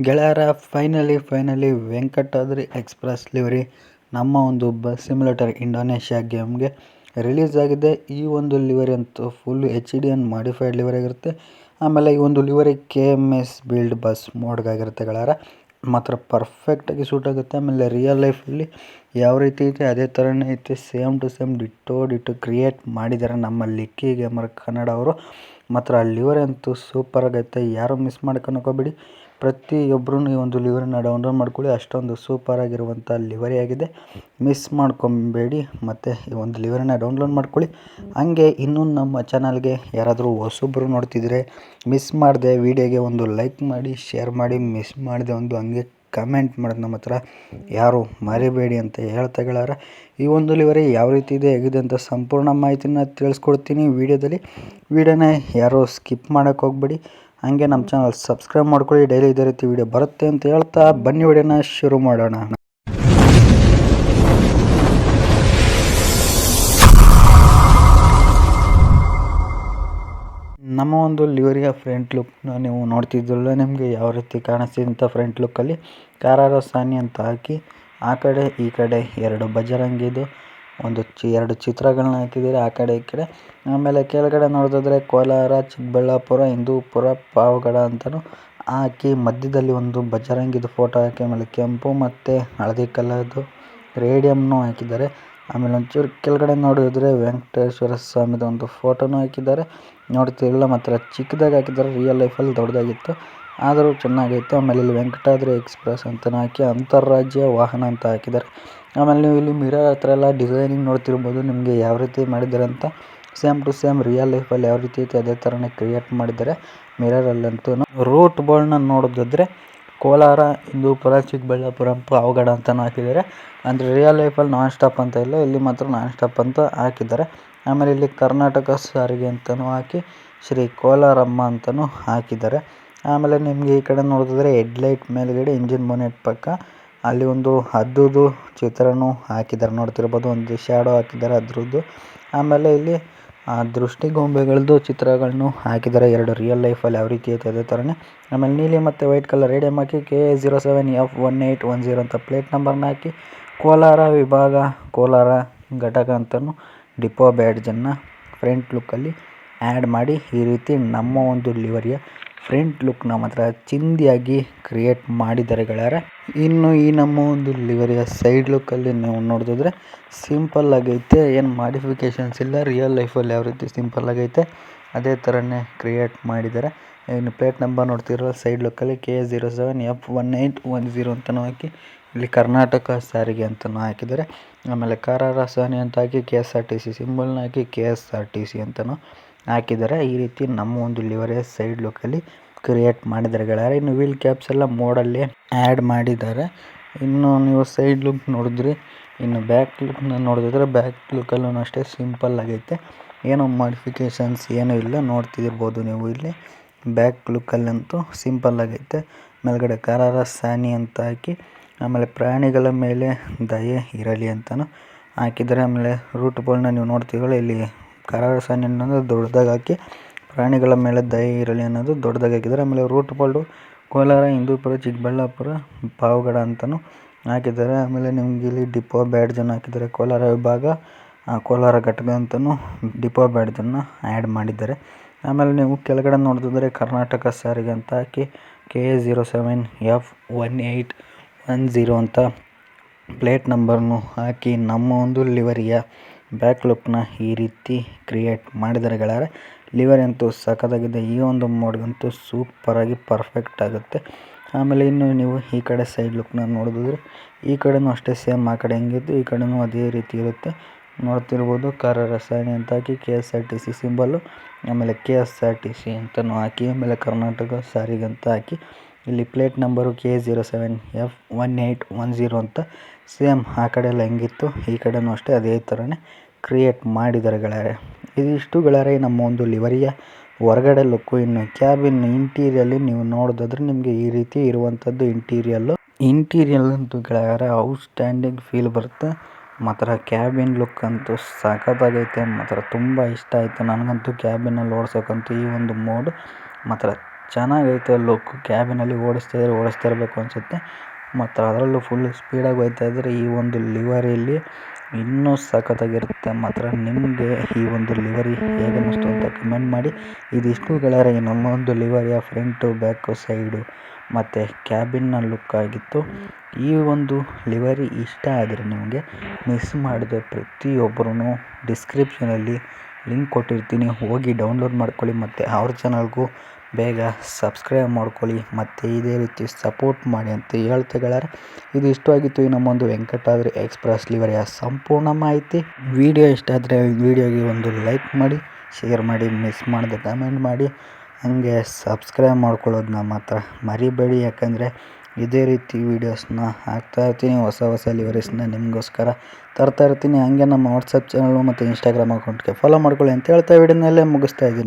ಗೆಳೆಯರ finally Venkatadri express livery ನಮ್ಮ ಒಂದು ಬಸ್ ಸಿಮ್ಯುಲೇಟರ್ ಇಂಡೋನೇಷ್ಯಾ ಗೇಮ್ಗೆ ರಿಲೀಸ್ ಆಗಿದೆ. ಈ ಒಂದು ಲಿವರಿ ಅಂತೂ full HD and modified livery ಆಗಿರುತ್ತೆ. ಆಮೇಲೆ ಈ ಒಂದು ಲಿವರಿ KMS ಬಿಲ್ಡ್ ಬಸ್ ಮೋಡ್ಗಾಗಿರುತ್ತೆ ಗೆಳೆಯರ. ಮಾತ್ರ ಪರ್ಫೆಕ್ಟಾಗಿ ಸೂಟ್ ಆಗುತ್ತೆ. ಆಮೇಲೆ ರಿಯಲ್ ಲೈಫಲ್ಲಿ ಯಾವ ರೀತಿ ಐತೆ ಅದೇ ಥರನೇ ಐತೆ, same to same ditto create ಮಾಡಿದ್ದಾರೆ ನಮ್ಮ ಲಿಕ್ಕಿ ಗೇಮರ್ ಕನ್ನಡ ಅವರು. ಮಾತ್ರ ಆ ಲಿವರಿ ಅಂತೂ ಸೂಪರ್ ಆಗೈತೆ, ಯಾರು ಮಿಸ್ ಮಾಡ್ಕೊಳಕ್ಕೆ ಹೋಗ್ಬೇಡಿ. ಪ್ರತಿಯೊಬ್ಬರೂ ಈ ಒಂದು ಲಿವರಿನ ಡೌನ್ಲೋಡ್ ಮಾಡ್ಕೊಳ್ಳಿ, ಅಷ್ಟೊಂದು ಸೂಪರ್ ಆಗಿರುವಂಥ ಲಿವರಿ ಆಗಿದೆ. ಮಿಸ್ ಮಾಡ್ಕೊಬೇಡಿ, ಮತ್ತು ಈ ಒಂದು ಲಿವರಿನ ಡೌನ್ಲೋಡ್ ಮಾಡ್ಕೊಳ್ಳಿ. ಹಂಗೆ ಇನ್ನೂ ನಮ್ಮ ಚಾನಲ್ಗೆ ಯಾರಾದರೂ ಹೊಸೊಬ್ಬರು ನೋಡ್ತಿದ್ರೆ ಮಿಸ್ ಮಾಡಿದೆ ವಿಡಿಯೋಗೆ ಒಂದು ಲೈಕ್ ಮಾಡಿ, ಶೇರ್ ಮಾಡಿ, ಮಿಸ್ ಮಾಡಿದೆ ಒಂದು ಹಂಗೆ ಕಮೆಂಟ್ ಮಾಡೋದು ನಮ್ಮ ಹತ್ರ ಯಾರು ಮರಿಬೇಡಿ ಅಂತ ಹೇಳ್ತಾ ಗೆಳೆಯರ. ಈ ಒಂದು ಲಿವರಿ ಯಾವ ರೀತಿ ಇದೆ ಹೇಗಿದೆ ಅಂತ ಸಂಪೂರ್ಣ ಮಾಹಿತಿನ ತಿಳಿಸ್ಕೊಡ್ತೀನಿ ವಿಡಿಯೋದಲ್ಲಿ. ವಿಡಿಯೋನ ಯಾರು ಸ್ಕಿಪ್ ಮಾಡೋಕ್ಕೆ ಹೋಗ್ಬೇಡಿ. ಹಾಗೆ ನಮ್ಮ ಚಾನಲ್ ಸಬ್ಸ್ಕ್ರೈಬ್ ಮಾಡ್ಕೊಳ್ಳಿ, ಡೈಲಿ ಇದೇ ರೀತಿ ವಿಡಿಯೋ ಬರುತ್ತೆ ಅಂತ ಹೇಳ್ತಾ ಬನ್ನಿ ವಿಡಿಯೋನ ಶುರು ಮಾಡೋಣ. ನಮ್ಮ ಒಂದು ಲಿವರಿಯ ಫ್ರಂಟ್ ಲುಕ್ನ ನೀವು ನೋಡ್ತಿದ್ರಲ್ಲ, ನಿಮಗೆ ಯಾವ ರೀತಿ ಕಾಣಿಸ್ತಿದೆ ಅಂತ. ಫ್ರಂಟ್ ಲುಕ್ಕಲ್ಲಿ ಕಾರಾರ ಸಾನಿ ಅಂತ ಹಾಕಿ ಆ ಕಡೆ ಈ ಕಡೆ ಎರಡು ಬಜರಂಗಿದು ಎರಡು ಚಿತ್ರಗಳನ್ನ ಹಾಕಿದ್ದಾರೆ ಆ ಕಡೆ ಈ ಕಡೆ. ಆಮೇಲೆ ಕೆಳಗಡೆ ನೋಡೋದಾದ್ರೆ ಕೋಲಾರ, ಚಿಕ್ಕಬಳ್ಳಾಪುರ, ಹಿಂದೂಪುರ, ಪಾವಗಡ ಅಂತಲೂ ಹಾಕಿ ಮಧ್ಯದಲ್ಲಿ ಒಂದು ಬಜರಂಗಿದು ಫೋಟೋ ಹಾಕಿ, ಆಮೇಲೆ ಕೆಂಪು ಮತ್ತು ಹಳದಿ ಕಲರ್ದು ರೇಡಿಯಮ್ನು ಹಾಕಿದ್ದಾರೆ. ಆಮೇಲೆ ಒಂಚೂರು ಕೆಳಗಡೆ ನೋಡಿದ್ರೆ ವೆಂಕಟೇಶ್ವರ ಸ್ವಾಮಿದು ಒಂದು ಫೋಟೋನು ಹಾಕಿದ್ದಾರೆ. ನೋಡ್ತಿರಲ್ಲ, ಮಾತ್ರ ಚಿಕ್ಕದಾಗಿ ಹಾಕಿದ್ದಾರೆ, ರಿಯಲ್ ಲೈಫಲ್ಲಿ ದೊಡ್ಡದಾಗಿತ್ತು ಆದರೂ ಚೆನ್ನಾಗೈತೆ. ಆಮೇಲೆ ಇಲ್ಲಿ ವೆಂಕಟಾದ್ರಿ ಎಕ್ಸ್‌ಪ್ರೆಸ್ ಅಂತಲೂ ಹಾಕಿ ಅಂತಾರಾಜ್ಯ ವಾಹನ ಅಂತ ಹಾಕಿದ್ದಾರೆ. ಆಮೇಲೆ ನೀವು ಇಲ್ಲಿ ಮಿರರ್ ಹತ್ರ ಎಲ್ಲ ಡಿಸೈನಿಂಗ್ ನೋಡ್ತಿರ್ಬೋದು, ನಿಮಗೆ ಯಾವ ರೀತಿ ಮಾಡಿದ್ದಾರೆ ಅಂತ. ಸೇಮ್ ಟು ಸೇಮ್ ರಿಯಲ್ ಲೈಫಲ್ಲಿ ಯಾವ ರೀತಿ ಐತೆ ಅದೇ ಥರನೇ ಕ್ರಿಯೇಟ್ ಮಾಡಿದ್ದಾರೆ ಮಿರರಲ್ಲಂತೂ. ರೂಟ್ ಬೋರ್ಡ್ನ ನೋಡೋದಾದ್ರೆ ಕೋಲಾರ, ಹಿಂದೂಪುರ, ಚಿಕ್ಕಬಳ್ಳಾಪುರ, ಪಾವಗಡ ಅಂತಲೂ ಹಾಕಿದ್ದಾರೆ. ಅಂದರೆ ರಿಯಲ್ ಲೈಫಲ್ಲಿ ನಾನ್ ಸ್ಟಾಪ್ ಅಂತ ಇಲ್ಲ, ಇಲ್ಲಿ ಮಾತ್ರ ನಾನ್ ಸ್ಟಾಪ್ ಅಂತ ಹಾಕಿದ್ದಾರೆ. ಆಮೇಲೆ ಇಲ್ಲಿ ಕರ್ನಾಟಕ ಸಾರಿಗೆ ಅಂತಲೂ ಹಾಕಿ ಶ್ರೀ ಕೋಲಾರಮ್ಮ ಅಂತಲೂ ಹಾಕಿದ್ದಾರೆ. ಆಮೇಲೆ ನಿಮಗೆ ಈ ಕಡೆ ನೋಡಿದ್ರೆ ಹೆಡ್ಲೈಟ್ ಮೇಲ್ಗಡೆ ಇಂಜಿನ್ ಬೋನೆಟ್ ಪಕ್ಕ ಅಲ್ಲಿ ಒಂದು ಹದ್ದುದು ಚಿತ್ರನೂ ಹಾಕಿದ್ದಾರೆ, ನೋಡ್ತಿರ್ಬೋದು. ಒಂದು ಶ್ಯಾಡೋ ಹಾಕಿದ್ದಾರೆ ಅದ್ರದ್ದು. ಆಮೇಲೆ ಇಲ್ಲಿ ದೃಷ್ಟಿಗೊಂಬೆಗಳದ್ದು ಚಿತ್ರಗಳನ್ನು ಹಾಕಿದ್ದಾರೆ, ಎರಡು ರಿಯಲ್ ಲೈಫಲ್ಲಿ ಯಾವ ರೀತಿ ಐತೆ ಅದೇ ಥರನೇ. ಆಮೇಲೆ ನೀಲಿ ಮತ್ತು ವೈಟ್ ಕಲರ್ ರೇಡಿಯಮ್ ಹಾಕಿ KA07F1810 ಅಂತ ಪ್ಲೇಟ್ ನಂಬರ್ನ ಹಾಕಿ ಕೋಲಾರ ವಿಭಾಗ, ಕೋಲಾರ ಘಟಕ ಅಂತಲೂ ಡಿಪೋ ಬ್ಯಾಡ್ಜನ್ನು ಫ್ರಂಟ್ ಲುಕ್ಕಲ್ಲಿ ಆ್ಯಡ್ ಮಾಡಿ ಈ ರೀತಿ ನಮ್ಮ ಒಂದು ಲಿವರಿಯ ಫ್ರಂಟ್ ಲುಕ್ನ ಮಾತ್ರ ಚಿಂದಿಯಾಗಿ ಕ್ರಿಯೇಟ್ ಮಾಡಿದ್ದಾರೆ ಗೆಳೆಯರ. ಇನ್ನು ಈ ನಮ್ಮ ಒಂದು ಲಿವರಿಯ ಸೈಡ್ ಲುಕ್ಕಲ್ಲಿ ನೀವು ನೋಡಿದ್ರೆ ಸಿಂಪಲ್ ಆಗೈತೆ, ಏನು ಮಾಡಿಫಿಕೇಷನ್ಸ್ ಇಲ್ಲ. ರಿಯಲ್ ಲೈಫಲ್ಲಿ ಯಾವ ರೀತಿ ಸಿಂಪಲ್ ಆಗೈತೆ ಅದೇ ಥರನೇ ಕ್ರಿಯೇಟ್ ಮಾಡಿದ್ದಾರೆ. ಇನ್ನು ಪ್ಲೇಟ್ ನಂಬರ್ ನೋಡ್ತಿರೋ ಸೈಡ್ ಲುಕ್ಕಲ್ಲಿ KA07F1810 ಅಂತಲೂ ಹಾಕಿ ಇಲ್ಲಿ ಕರ್ನಾಟಕ ಸಾರಿಗೆ ಅಂತಲೂ ಹಾಕಿದ್ದಾರೆ. ಆಮೇಲೆ ಕಾರಾರ ಸಾನಿ ಅಂತ ಹಾಕಿ KSRTC ಸಿಂಬಲ್ನ ಹಾಕಿ KSRTC ಅಂತಲೂ ಹಾಕಿದ್ದಾರೆ. ಈ ರೀತಿ ನಮ್ಮ ಒಂದು ಲಿವರಿಯ ಸೈಡ್ ಲುಕ್ಕಲ್ಲಿ ಕ್ರಿಯೇಟ್ ಮಾಡಿದ್ದಾರೆ ಗೆಳೆಯರೆ. ಇನ್ನು ವೀಲ್ ಕ್ಯಾಪ್ಸ್ ಎಲ್ಲ ಮೋಡಲ್ಲಿ ಆ್ಯಡ್ ಮಾಡಿದ್ದಾರೆ. ಇನ್ನು ನೀವು ಸೈಡ್ ಲುಕ್ ನೋಡಿದ್ರಿ. ಇನ್ನು ಬ್ಯಾಕ್ ಲುಕ್ನ ನೋಡಿದ್ರೆ ಬ್ಯಾಕ್ ಲುಕ್ಕಲ್ಲೂ ಅಷ್ಟೇ ಸಿಂಪಲ್ ಆಗೈತೆ, ಏನೋ ಮಾಡಿಫಿಕೇಷನ್ಸ್ ಏನೂ ಇಲ್ಲ. ನೋಡ್ತಿರ್ಬೋದು ನೀವು ಇಲ್ಲಿ ಬ್ಯಾಕ್ ಲುಕ್ಕಲ್ಲಂತೂ ಸಿಂಪಲ್ ಆಗೈತೆ. ಮೇಲ್ಗಡೆ ಕಾರಾರ ಸಾನಿ ಅಂತ ಹಾಕಿ ಆಮೇಲೆ ಪ್ರಾಣಿಗಳ ಮೇಲೆ ದಯೆ ಇರಲಿ ಅಂತಲೂ ಹಾಕಿದ್ದಾರೆ. ಆಮೇಲೆ ರೂಟ್ ಬೋರ್ಡ್ನ ನೀವು ನೋಡ್ತೀವಲ್ಲ, ಇಲ್ಲಿ ಕಾರಾರ ಸಾನಿ ಅನ್ನೋದು ದೊಡ್ಡದಾಗಿ ಹಾಕಿ ಪ್ರಾಣಿಗಳ ಮೇಲೆ ದಯೆ ಇರಲಿ ಅನ್ನೋದು ದೊಡ್ಡದಾಗಿ ಹಾಕಿದ್ದಾರೆ. ಆಮೇಲೆ ರೂಟ್ ಬೋರ್ಡು ಕೋಲಾರ, ಹಿಂದೂಪುರ, ಚಿಕ್ಕಬಳ್ಳಾಪುರ, ಪಾವಗಡ ಅಂತಲೂ ಹಾಕಿದ್ದಾರೆ. ಆಮೇಲೆ ನಿಮ್ಗೆ ಇಲ್ಲಿ ಡಿಪೋ ಬ್ಯಾಡ್ಜನ್ನು ಹಾಕಿದ್ದಾರೆ, ಕೋಲಾರ ವಿಭಾಗ, ಕೋಲಾರ ಘಟಕ ಅಂತಲೂ ಡಿಪೋ ಬ್ಯಾಡ್ಜನ್ನು ಆ್ಯಡ್ ಮಾಡಿದ್ದಾರೆ. ಆಮೇಲೆ ನೀವು ಕೆಳಗಡೆ ನೋಡಿದ್ರೆ ಕರ್ನಾಟಕ ಸಾರಿಗೆ ಅಂತ ಹಾಕಿ KA07F1810 ಅಂತ ಪ್ಲೇಟ್ ನಂಬರ್ನು ಹಾಕಿ ನಮ್ಮ ಒಂದು ಲಿವರಿಯ ಬ್ಯಾಕ್ ಲುಕ್ನ ಈ ರೀತಿ ಕ್ರಿಯೇಟ್ ಮಾಡಿದ್ದಾರೆ ಗೆಳೆಯರೆ. ಲಿವರಿ ಅಂತೂ ಸಖತ್ತಾಗಿದೆ, ಈ ಒಂದು ಮೋಡ್ಗಂತೂ ಸೂಪರಾಗಿ ಪರ್ಫೆಕ್ಟ್ ಆಗುತ್ತೆ. ಆಮೇಲೆ ಇನ್ನು ನೀವು ಈ ಕಡೆ ಸೈಡ್ ಲುಕ್ನ ನೋಡಿದ್ರೆ ಈ ಕಡೆನೂ ಅಷ್ಟೇ ಸೇಮ್, ಆ ಕಡೆ ಹೆಂಗಿದ್ದು ಈ ಕಡೆನೂ ಅದೇ ರೀತಿ ಇರುತ್ತೆ. ನೋಡ್ತಿರ್ಬೋದು ಕಾರಾರ ಸಾನಿ ಅಂತ ಹಾಕಿ KSRTC ಸಿಂಬಲ್ಲು, ಆಮೇಲೆ KSRTC ಅಂತಲೂ ಹಾಕಿ, ಆಮೇಲೆ ಕರ್ನಾಟಕ ಸಾರಿಗೆ ಅಂತ ಹಾಕಿ ಇಲ್ಲಿ ಪ್ಲೇಟ್ ನಂಬರು KA07F1810 ಅಂತ ಸೇಮ್ ಆ ಕಡೆ ಎಲ್ಲ ಹೆಂಗಿತ್ತು ಈ ಕಡೆನೂ ಅಷ್ಟೇ ಅದೇ ಥರನೇ ಕ್ರಿಯೇಟ್ ಮಾಡಿದ್ದಾರೆ ಗೆಳೆಯರೆ. ಇದಿಷ್ಟು ಗೆಳೆಯರೆ ನಮ್ಮ ಒಂದು ಲಿವರಿಯ ಹೊರಗಡೆ ಲುಕ್ಕು. ಇನ್ನು ಕ್ಯಾಬಿನ್ ಇಂಟೀರಿಯಲ್ಲಿ ನೀವು ನೋಡೋದಾದ್ರೆ ನಿಮಗೆ ಈ ರೀತಿ ಇರುವಂಥದ್ದು ಇಂಟೀರಿಯಲ್ ಅಂತೂ ಗೆಳೆಯರೆ ಔಟ್ಸ್ಟ್ಯಾಂಡಿಂಗ್ ಫೀಲ್ ಬರುತ್ತೆ. ಮಾತ್ರ ಕ್ಯಾಬಿನ್ ಲುಕ್ ಅಂತೂ ಸಖತ್ತಾಗೈತೆ, ಮಾತ್ರ ತುಂಬ ಇಷ್ಟ ಆಯಿತು ನನಗಂತೂ. ಕ್ಯಾಬಿನಲ್ಲಿ ಓಡ್ಸೋಕ್ಕಂತೂ ಈ ಒಂದು ಮೋಡ್ ಮಾತ್ರ ಚೆನ್ನಾಗೈತೆ ಲುಕ್. ಕ್ಯಾಬಿನಲ್ಲಿ ಓಡಿಸ್ತಾ ಇರಬೇಕು ಅನಿಸುತ್ತೆ. ಮತ್ತು ಅದರಲ್ಲೂ ಫುಲ್ ಸ್ಪೀಡಾಗಿ ಹೋಗ್ತಾ ಇದ್ದರೆ ಈ ಒಂದು ಲಿವರಿಯಲ್ಲಿ ಇನ್ನೂ ಸಖತ್ತಾಗಿರುತ್ತೆ. ಮಾತ್ರ ನಿಮಗೆ ಈ ಒಂದು ಲಿವರಿ ಹೇಗೆ ಅನ್ನಿಸ್ತು ಅಂತ ಕಮೆಂಟ್ ಮಾಡಿ. ಇದಿಷ್ಟು ಗೆಳೆಯರೆ ನಮ್ಮ ಒಂದು ಲಿವರಿಯ ಫ್ರಂಟು ಬ್ಯಾಕು ಸೈಡು ಮತ್ತು ಕ್ಯಾಬಿನ್ನ ಲುಕ್ ಆಗಿತ್ತು. ಈ ಒಂದು ಲಿವರಿ ಇಷ್ಟ ಆದರೆ ನಿಮಗೆ ಮಿಸ್ ಮಾಡದೆ ಪ್ರತಿಯೊಬ್ಬರೂ ಡಿಸ್ಕ್ರಿಪ್ಷನಲ್ಲಿ ಲಿಂಕ್ ಕೊಟ್ಟಿರ್ತೀನಿ, ಹೋಗಿ ಡೌನ್ಲೋಡ್ ಮಾಡ್ಕೊಳ್ಳಿ. ಮತ್ತು ಅವ್ರ ಚಾನಲ್ಗೂ ಬೇಗ ಸಬ್ಸ್ಕ್ರೈಬ್ ಮಾಡ್ಕೊಳ್ಳಿ ಮತ್ತು ಇದೇ ರೀತಿ ಸಪೋರ್ಟ್ ಮಾಡಿ ಅಂತ ಹೇಳ್ತಾ ಗೆಳೆಯರೆ, ಇದು ಇಷ್ಟವಾಗಿತ್ತು ಈ ನಮ್ಮೊಂದು ವೆಂಕಟಾದ್ರಿ ಎಕ್ಸ್ಪ್ರೆಸ್ ಲಿವರಿಯ ಸಂಪೂರ್ಣ ಮಾಹಿತಿ. ವಿಡಿಯೋ ಇಷ್ಟ ಆದರೆ ವಿಡಿಯೋಗೆ ಒಂದು ಲೈಕ್ ಮಾಡಿ, ಶೇರ್ ಮಾಡಿ, ಮಿಸ್ ಮಾಡದೆ ಕಮೆಂಟ್ ಮಾಡಿ, ಹಾಗೆ ಸಬ್ಸ್ಕ್ರೈಬ್ ಮಾಡ್ಕೊಳ್ಳೋದನ್ನ ಮಾತ್ರ ಮರಿಬೇಡಿ. ಯಾಕಂದರೆ ಇದೇ ರೀತಿ ವೀಡಿಯೋಸ್ನ ಹಾಕ್ತಾಯಿರ್ತೀನಿ, ಹೊಸ ಲಿವರೀಸ್ನ ನಿಮಗೋಸ್ಕರ ತರ್ತಾಯಿರ್ತೀನಿ. ಹಾಗೆ ನಮ್ಮ ವಾಟ್ಸಪ್ ಚಾನಲ್ ಮತ್ತು ಇನ್ಸ್ಟಾಗ್ರಾಮ್ ಅಕೌಂಟ್ಗೆ ಫಾಲೋ ಮಾಡ್ಕೊಳ್ಳಿ ಅಂತ ಹೇಳ್ತಾ ವಿಡಿಯೋನಲ್ಲೇ ಮುಗಿಸ್ತಾ ಇದ್ದೀನಿ.